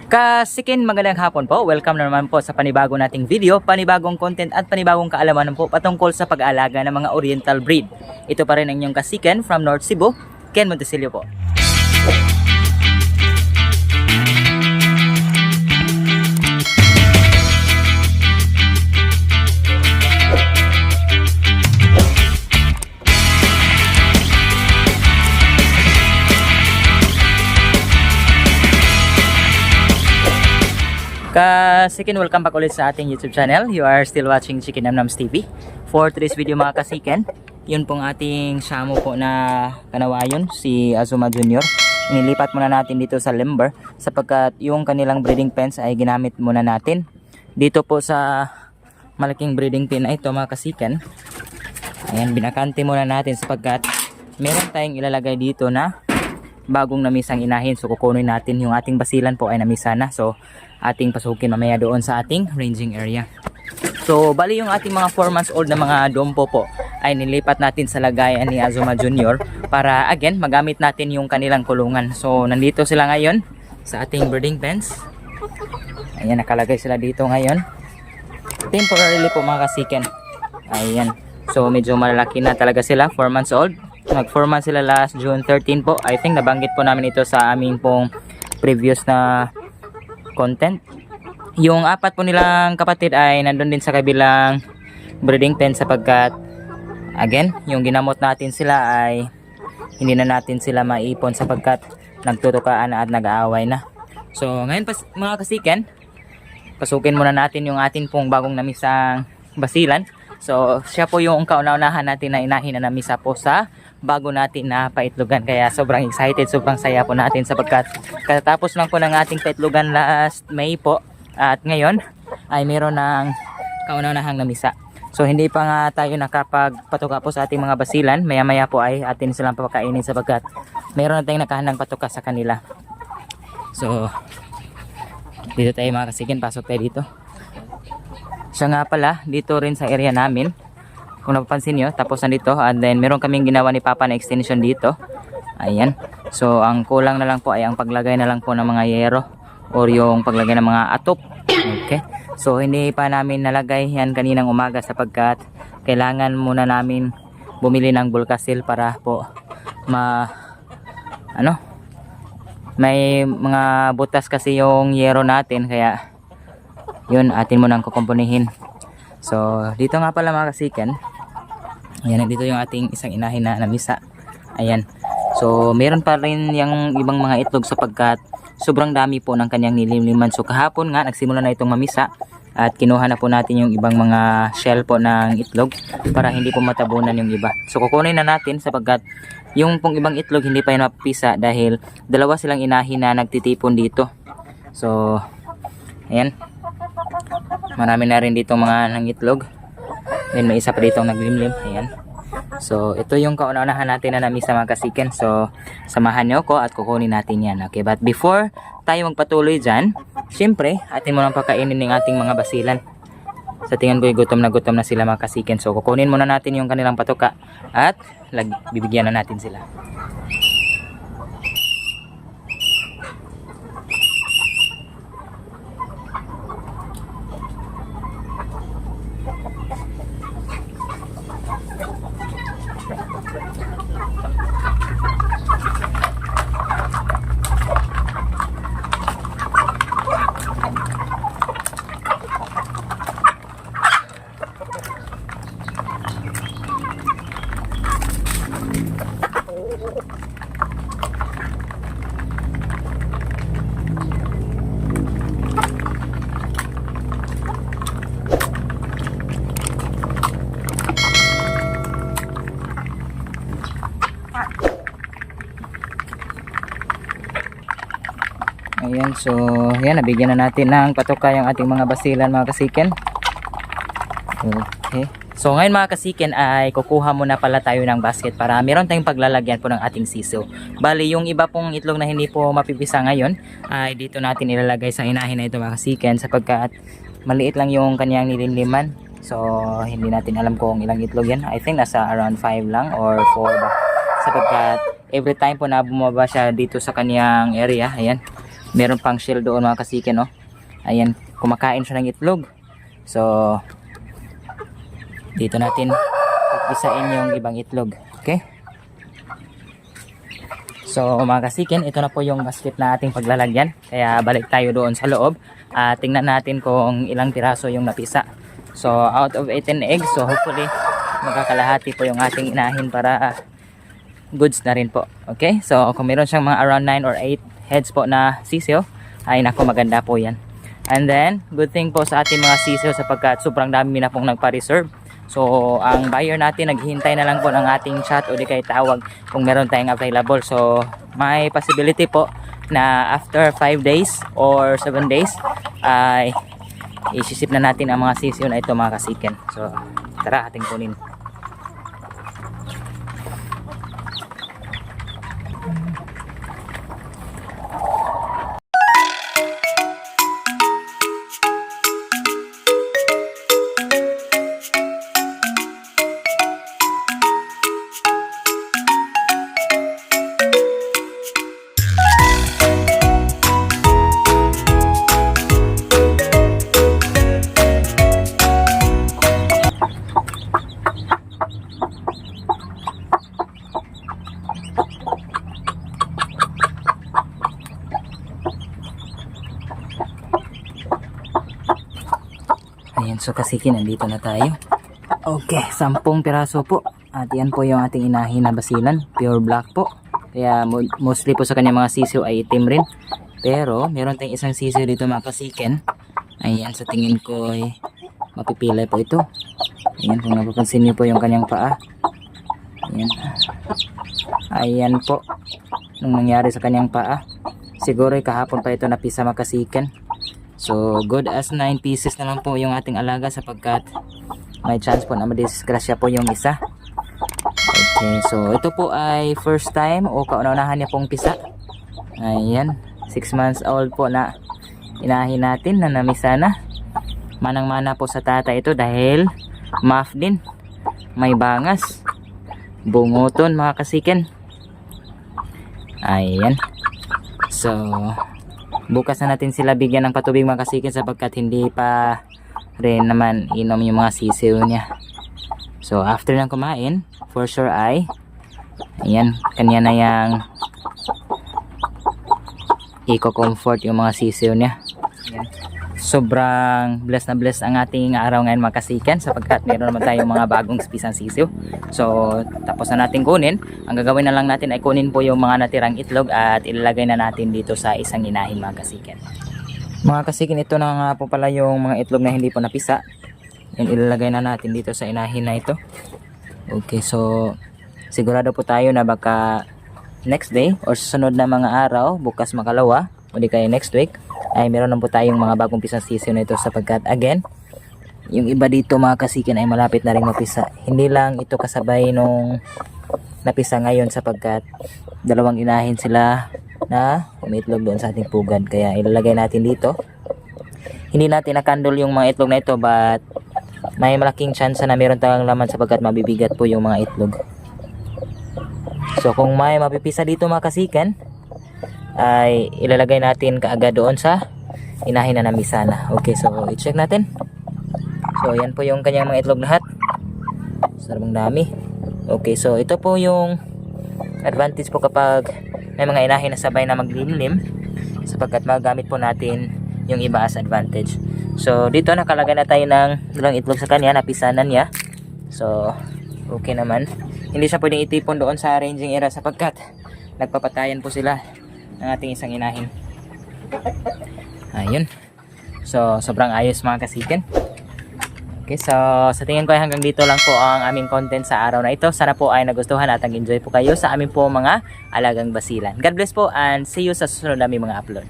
Kasikin, magandang hapon po. Welcome na naman po sa panibago nating video, panibagong content at panibagong kaalaman po patungkol sa pag-aalaga ng mga Oriental breed. Ito pa rin ang inyong kasikin from North Cebu, Ken Montesilio po. Kasikin, welcome back ulit sa ating YouTube channel. You are still watching Chicken Namnams TV. For today's video mga kasikin, yun pong ating Shamu po na kanawayon, si Azuma Jr. Inilipat muna natin dito sa Limber sapagkat yung kanilang breeding pens ay ginamit muna natin. Dito po sa malaking breeding pen na ito mga kasikin, ayan, binakante muna natin sapagkat meron tayong ilalagay dito na bagong namisang inahin. So kukunin natin yung ating basilan po ay namisa na. So ating pasukin mamaya doon sa ating ranging area. So bali yung ating mga 4 months old na mga dompo po ay nilipat natin sa lagayan ni Azuma Jr. para again magamit natin yung kanilang kulungan. So nandito sila ngayon sa ating breeding pens. Ayan, nakalagay sila dito ngayon. Temporarily po mga kasiken. Ayan. So medyo malalaki na talaga sila, 4 months old. Nag 4 months sila last June 13 po. I think nabanggit po namin ito sa aming pong previous na content. Yung 4 po nilang kapatid ay nandun din sa kabilang breeding pen sapagkat again, yung ginamot natin sila ay hindi na natin sila maipon sapagkat nagtutukaan na at nag-aaway na. So ngayon mga kasiken, pasukin muna natin yung atin pong bagong namisang basilan. So siya po yung kauna-unahan natin na inahin na namisa po sa bago natin na paitlugan, kaya sobrang excited, sobrang saya po natin sapagkat katapos lang po ng ating paitlugan last May po at ngayon ay meron ng kauna-unahang namisa. So hindi pa nga tayo nakapagpatuka po sa ating mga basilan, maya-maya po ay atin silang papakainin sapagkat meron na tayong nakahandang patuka sa kanila. So dito tayo mga kasikin, pasok tayo dito. Siya nga pala, dito rin sa area namin, kung napapansin nyo, tapos nandito, and then meron kaming ginawa ni Papa na extension dito. Ayan. So ang kulang na lang po ay ang paglagay na lang po ng mga yero or yung paglagay ng mga atop. Okay. So hindi pa namin nalagay yan kaninang umaga sapagkat kailangan muna namin bumili ng Bulkasil para po may mga butas kasi yung yero natin, kaya yun atin mo nang kukumpunihin. So dito nga pala mga kasiken, ayan, dito yung ating isang inahin na namisa. Ayan. So meron pa rin yung ibang mga itlog sapagkat sobrang dami po ng kanyang nilimliman. So kahapon nga nagsimula na itong mamisa at kinuha na po natin yung ibang mga shell po ng itlog para hindi po matabunan yung iba. So kukunin na natin sapagkat yung pong ibang itlog hindi pa yun mapisa dahil dalawa silang inahin na nagtitipon dito. So ayan, marami na rin dito mga nangitlog. Then may isa pa dito naglimlim. Ayan. So ito yung kauna-unahan natin na namisa mga kasiken. So samahan nyo ko at kukunin natin yan. Okay, but before tayo magpatuloy dyan, syempre atin mo lang pakainin ng ating mga basilan. Sa tingin ko gutom na sila mga kasiken. So kukunin muna natin yung kanilang patuka at bibigyan na natin sila. Ayan, so yan, nabigyan na natin ng patuka yung ating mga basilan mga kasiken. Okay. So ngayon mga kasiken ay kukuha muna pala tayo ng basket para meron tayong paglalagyan po ng ating sisiw. Bali yung iba pong itlog na hindi po mapipisa ngayon ay dito natin ilalagay sa inahin na ito mga kasiken sapagkat maliit lang yung kanyang nilinliman. So hindi natin alam kung ilang itlog yan. I think nasa around 5 lang or 4 ba. Sapagkat every time po na bumaba siya dito sa kanyang area, ayan, Meron pang shell doon mga kasiken, no? Ayan, kumakain siya ng itlog. So, dito natin isain yung ibang itlog. Okay? So mga kasiken, ito na po yung basket na ating paglalagyan. Kaya balik tayo doon sa loob. Tingnan natin kung ilang piraso yung napisa. So out of 18 eggs, so hopefully magkakalahati po yung ating inahin para goods na rin po. Okay? So kung meron siyang mga around 9 or 8 heads po na sisiyo, ay naku, maganda po yan. And then, good thing po sa ating mga sisiyo sapagkat sobrang dami na pong nagpa-reserve. So, ang buyer natin naghihintay na lang po ng ating chat o di kay tawag kung meron tayong available. So, may possibility po na after 5 days or 7 days ay isisip na natin ang mga sisiyo na ito mga kasiken. So, tara ating kunin. Ayan, so kasikin, nandito na tayo. Okay, 10 piraso po. At yan po yung ating inahin na basilan. Pure black po. Kaya mostly po sa kanya mga sisiyo ay itim rin. Pero meron tayong isang sisiyo dito mga kasikin. Ayan, sa tingin ko ay mapipilay po ito. Ayan, kung napapansin niyo po yung kanyang paa. Ayan. Ayan po. Nung nangyari sa kanyang paa. Siguro ay kahapon pa ito napisa mga kasikin. So, good as 9 pieces na lang po yung ating alaga sapagkat may chance po na madisgrasya po yung isa. Okay, so ito po ay first time o kauna-unahan niya pong pisa. Ayan, 6 months old po na inahin natin na namisa na. Manang-mana po sa tata ito dahil muff din. May bangas. Bunguton mga kasiken. Ayan. So, bukas na natin sila bigyan ng patubig mga kasikin sapagkat hindi pa rin naman inom yung mga sisiw niya. So after ng kumain, for sure ay ayan, kanya na yung i-comfort yung mga sisiw niya. Ayan. Sobrang blessed na blessed ang ating araw ngayon mga kasikan sapagkat meron naman tayong mga bagong spisang sisiw. So tapos na natin kunin. Ang gagawin na lang natin ay kunin po yung mga natirang itlog at ilalagay na natin dito sa isang inahin mga kasikan. Mga kasikan, ito na nga po pala yung mga itlog na hindi po napisa. Yan, ilalagay na natin dito sa inahin na ito. Okay, so sigurado po tayo na baka next day or susunod na mga araw, bukas makalawa o di kaya next week, ay meron na po tayong mga bagong pisang sisiyo na ito sapagkat again, yung iba dito mga kasikin ay malapit na rin mapisa. Hindi lang ito kasabay nung napisa ngayon sapagkat dalawang inahin sila na umitlog doon sa ating pugad. Kaya ilalagay natin dito. Hindi natin nakandol yung mga itlog na ito but may malaking chance na meron tayong laman sapagkat mabibigat po yung mga itlog. So kung may mapipisa dito mga kasikan, ay ilalagay natin kaagad doon sa inahin na namisa na. Okay, so i-check natin. So yan po yung kanyang mga itlog lahat. Sarang dami. Okay, so ito po yung advantage po kapag may mga inahin na sabay na maglimlim sapagkat magagamit po natin yung iba as advantage. So dito nakalagay na tayo ng ilang itlog sa kanya, napisanan niya. So okay naman. Hindi siya pwedeng itipon doon sa ranging area sapagkat nagpapatayan po sila ng ating isang inahin. Ayun. So sobrang ayos mga kasikin. Okay, so sa tingin ko ay hanggang dito lang po ang aming content sa araw na ito. Sana po ay nagustuhan at nag-enjoy po kayo sa aming po mga alagang basilan. God bless po and see you sa susunod naming mga upload.